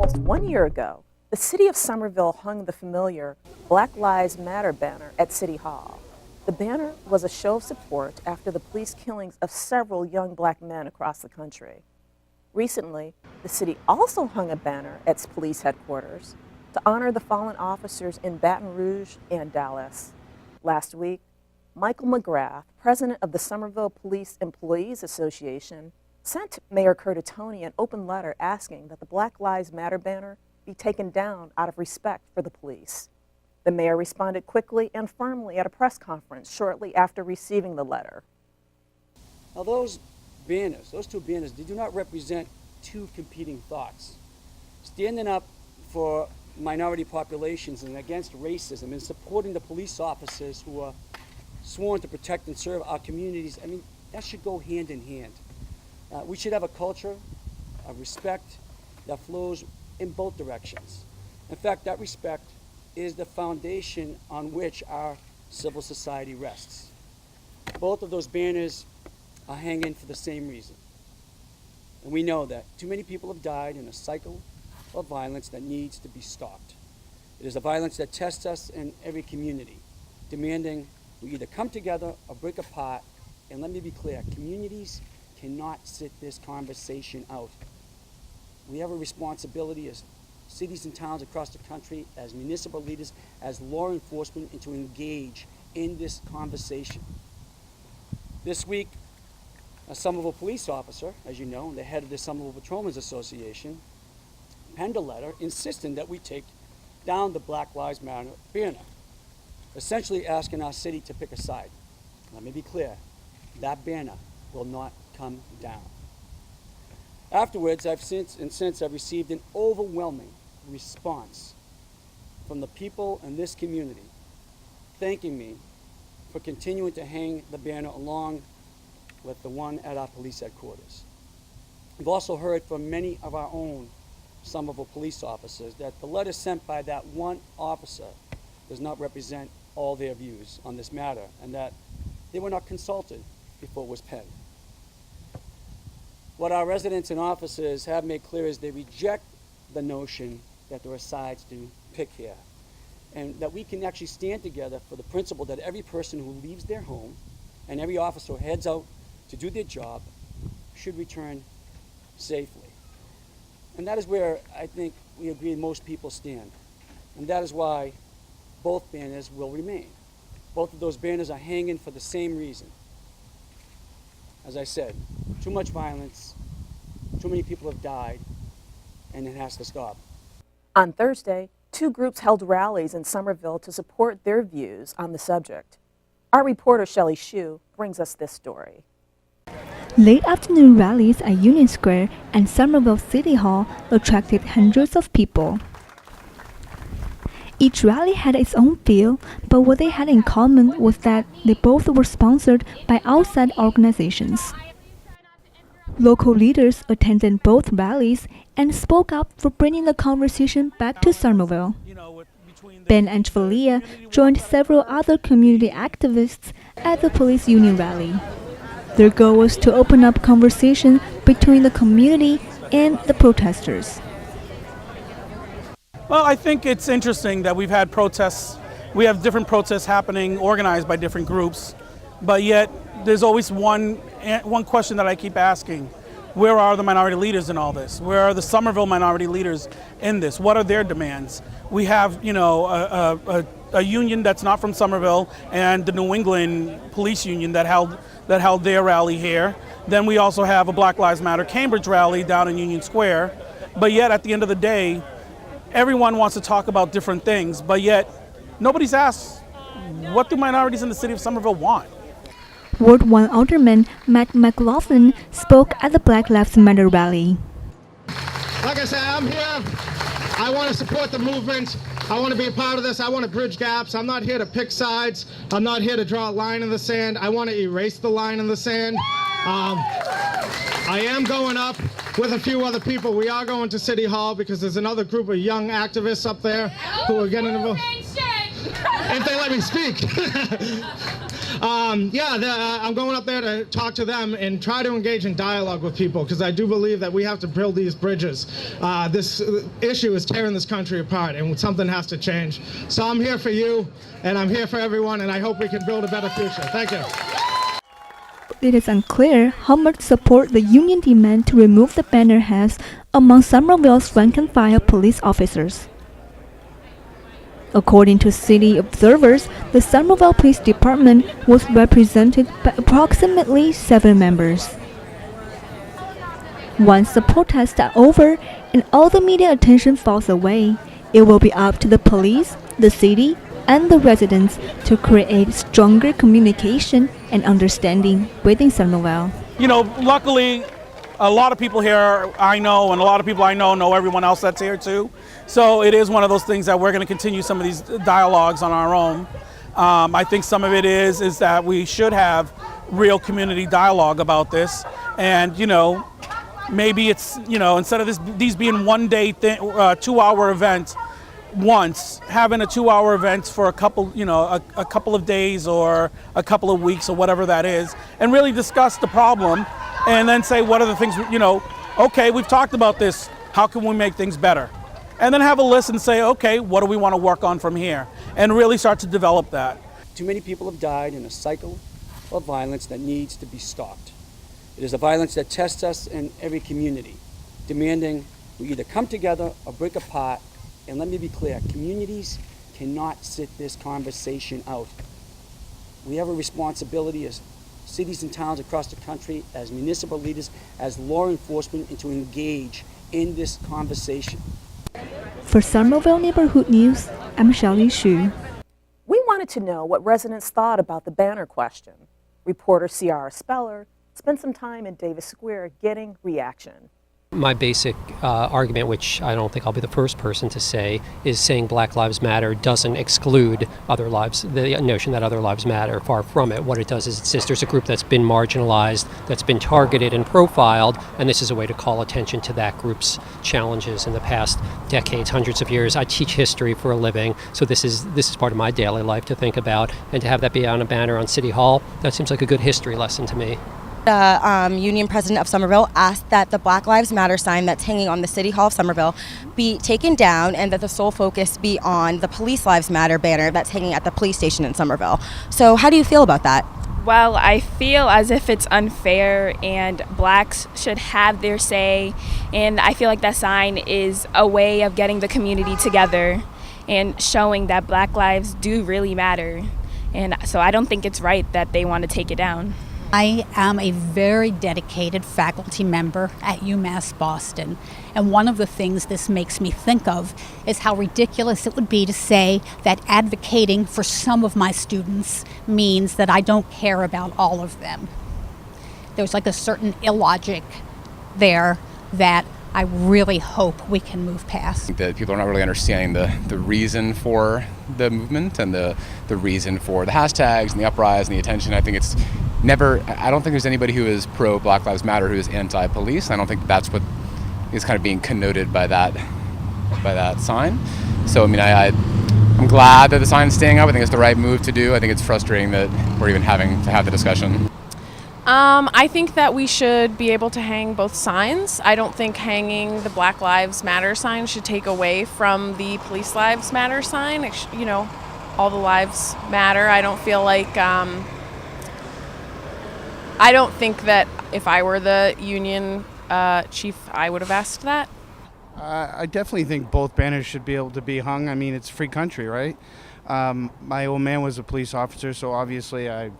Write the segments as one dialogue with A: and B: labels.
A: Almost 1 year ago, the city of Somerville hung the familiar Black Lives Matter banner at City Hall. The banner was a show of support after the police killings of several young black men across the country. Recently, the city also hung a banner at its police headquarters to honor the fallen officers in Baton Rouge and Dallas. Last week, Michael McGrath, president of the Somerville Police Employees Association, sent Mayor Curtatone an open letter asking that the Black Lives Matter banner be taken down out of respect for the police. The mayor responded quickly and firmly at a press conference shortly after receiving the letter.
B: Now those two banners, they do not represent two competing thoughts. Standing up for minority populations and against racism and supporting the police officers who are sworn to protect and serve our communities, I mean, that should go hand in hand. We should have a culture of respect that flows in both directions. In fact, that respect is the foundation on which our civil society rests. Both of those banners are hanging for the same reason. And we know that too many people have died in a cycle of violence that needs to be stopped. It is a violence that tests us in every community, demanding we either come together or break apart. And let me be clear, communities cannot sit this conversation out. We have a responsibility as cities and towns across the country, as municipal leaders, as law enforcement, and to engage in this conversation. This week, a Somerville police officer, as you know, the head of the Somerville Patrolmen's Association, penned a letter insisting that we take down the Black Lives Matter banner, essentially asking our city to pick a side. Let me be clear, that banner will not come down. Afterwards, I've received an overwhelming response from the people in this community thanking me for continuing to hang the banner along with the one at our police headquarters. We've also heard from many of our own Somerville police officers that the letter sent by that one officer does not represent all their views on this matter, and that they were not consulted before it was penned. What our residents and officers have made clear is they reject the notion that there are sides to pick here, and that we can actually stand together for the principle that every person who leaves their home and every officer who heads out to do their job should return safely. And that is where I think we agree most people stand. And that is why both banners will remain. Both of those banners are hanging for the same reason. As I said, too much violence, too many people have died, and it has to stop.
A: On Thursday, two groups held rallies in Somerville to support their views on the subject. Our reporter Shelley Shue brings us this story.
C: Late afternoon rallies at Union Square and Somerville City Hall attracted hundreds of people. Each rally had its own feel, but what they had in common was that they both were sponsored by outside organizations. Local leaders attended both rallies and spoke up for bringing the conversation back to Somerville. Ben and Valia joined several other community activists at the police union rally. Their goal was to open up conversation between the community and the protesters.
D: Well, I think it's interesting that we've had protests. We have different protests happening, organized by different groups, but yet there's always one question that I keep asking. Where are the minority leaders in all this? Where are the Somerville minority leaders in this? What are their demands? We have, a union that's not from Somerville and the New England Police Union that held their rally here. Then we also have a Black Lives Matter Cambridge rally down in Union Square. But yet at the end of the day, everyone wants to talk about different things, but yet nobody's asked, what do minorities in the city of Somerville want?
C: Ward 1 Alderman Matt McLaughlin spoke at the Black Lives Matter rally.
E: Like I said, I'm here. I want to support the movement. I want to be a part of this. I want to bridge gaps. I'm not here to pick sides. I'm not here to draw a line in the sand. I want to erase the line in the sand. I am going up with a few other people. We are going to City Hall because there's another group of young activists up there who are getting involved. If they let me speak. I'm going up there to talk to them and try to engage in dialogue with people, because I do believe that we have to build these bridges. This issue is tearing this country apart, and something has to change. So I'm here for you, and I'm here for everyone, and I hope we can build a better future. Thank you.
C: It is unclear how much support the union demand to remove the banner has among Somerville's rank-and-file police officers. According to city observers, the Somerville Police Department was represented by approximately 7 members. Once the protests are over and all the media attention falls away, it will be up to the police, the city, and the residents to create stronger communication and understanding within Somerville.
D: You know, luckily, a lot of people here I know, and a lot of people I know everyone else that's here too. So it is one of those things that we're going to continue some of these dialogues on our own. I think some of it is that we should have real community dialogue about this, and maybe it's instead of these being one day 2-hour event. Once having a 2-hour event for a couple of days or a couple of weeks or whatever that is, and really discuss the problem, and then say what are the things okay, we've talked about this, how can we make things better, and then have a list and say, okay, what do we want to work on from here, and really start to develop that.
B: Too many people have died in a cycle of violence that needs to be stopped. It is a violence that tests us in every community, demanding we either come together or break apart. And let me be clear, communities cannot sit this conversation out. We have a responsibility as cities and towns across the country, as municipal leaders, as law enforcement, and to engage in this conversation.
C: For Somerville Neighborhood News, I'm Shelley Xu.
A: We wanted to know what residents thought about the banner question. Reporter Ciara Speller spent some time in Davis Square getting reaction.
F: My basic argument, which I don't think I'll be the first person to say, is saying Black Lives Matter doesn't exclude other lives, the notion that other lives matter. Far from it. What it does is it says there's a group that's been marginalized, that's been targeted and profiled, and this is a way to call attention to that group's challenges in the past decades, hundreds of years. I teach history for a living, so this is part of my daily life to think about, and to have that be on a banner on City Hall, that seems like a good history lesson to me.
G: The union president of Somerville asked that the Black Lives Matter sign that's hanging on the City Hall of Somerville be taken down, and that the sole focus be on the Police Lives Matter banner that's hanging at the police station in Somerville. So how do you feel about that?
H: Well, I feel as if it's unfair, and blacks should have their say, and I feel like that sign is a way of getting the community together and showing that Black lives do really matter. And so I don't think it's right that they want to take it down.
I: I am a very dedicated faculty member at UMass Boston, and one of the things this makes me think of is how ridiculous it would be to say that advocating for some of my students means that I don't care about all of them. There's like a certain illogic there that I really hope we can move past.
J: I think that people are not really understanding the reason for the movement and the reason for the hashtags and the uprise and the attention. I think it's I don't think there's anybody who is pro Black Lives Matter who is anti-police. I don't think that's what is kind of being connoted by that sign. So I mean, I'm glad that the sign's staying up. I think it's the right move to do. I think it's frustrating that we're even having to have the discussion.
K: I think that we should be able to hang both signs. I don't think hanging the Black Lives Matter sign should take away from the Police Lives Matter sign. All the lives matter. I don't feel like, I don't think that if I were the union chief, I would have asked that.
L: I definitely think both banners should be able to be hung. I mean, it's a free country, right? My old man was a police officer, so obviously I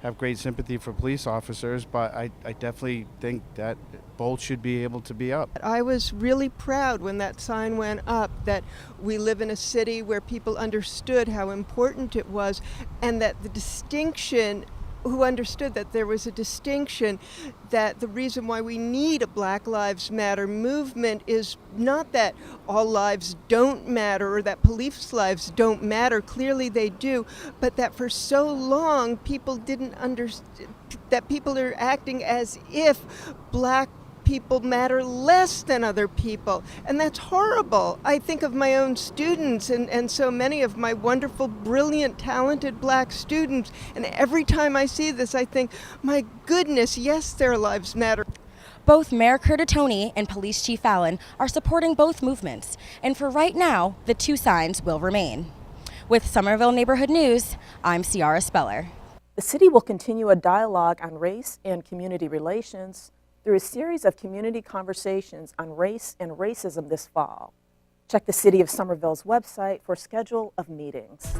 L: have great sympathy for police officers, but I definitely think that both should be able to be up.
M: I was really proud when that sign went up that we live in a city where people understood how important it was, and that the distinction, who understood that there was a distinction, that the reason why we need a Black Lives Matter movement is not that all lives don't matter or that police lives don't matter. Clearly they do, but that for so long people didn't understand, that people are acting as if Black people matter less than other people, and that's horrible. I think of my own students and so many of my wonderful, brilliant, talented black students, and every time I see this, I think, my goodness, yes, their lives matter.
G: Both Mayor Curtatone and Police Chief Allen are supporting both movements, and for right now, the two signs will remain. With Somerville Neighborhood News, I'm Ciara Speller.
A: The city will continue a dialogue on race and community relations through a series of community conversations on race and racism this fall. Check the City of Somerville's website for a schedule of meetings.